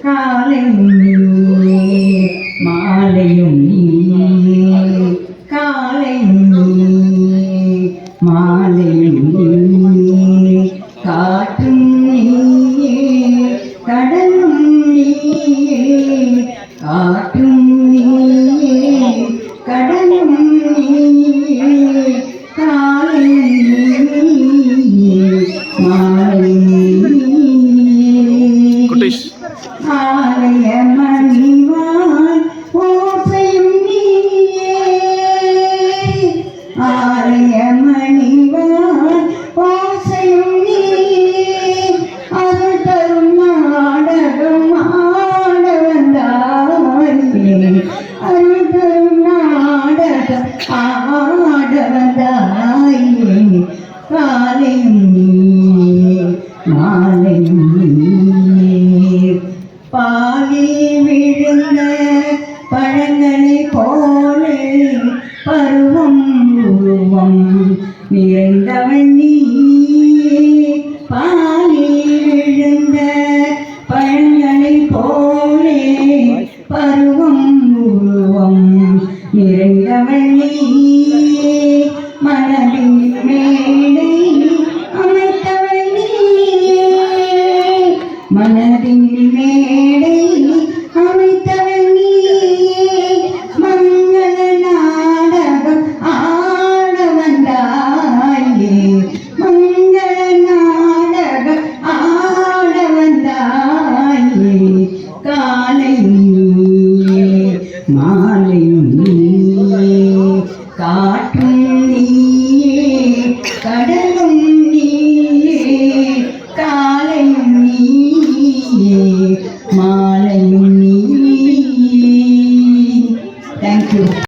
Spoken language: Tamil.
காலையும் நீயே மாலையும் நீயே காலையும் நீயே மாலையும் நீயே காற்றும் நீயே கடலும் நீயே காற்றும் நீயே கடலும் நீயே காலையும் நீயே மாலையும் நீயே ஆலய மணிவான் ஓசையும் நீயே ஆலய மணிவான் ஓசையும் நீயே அருள் தரும் நாடகம் ஆட வந்தாயே அருள் தரும் நாடகம் ஆட வந்தாயே காலையும் நீயே மாலையும் நீயே பாலில் விழுந்த பழங்களை போலே பருவம் உருவம் நிறைந்தவன் நீயே பாலில் விழுந்த பழங்களை போலே பருவம் உருவம் நிறைந்தவன் நீயே மனதின் மேடை அமைத்தவன் நீயே மனதின் மேடை அமைத்தவன் நீயே மங்கள நாடகம் ஆட வந்தாயே மங்கள நாடகம் ஆட வந்தாயே காலையும் நீயே மாலையும் நீயே காற்றும் நீயே கடலும் நீயே காலையும் நீயே மாலையும் நீயே. Thank you.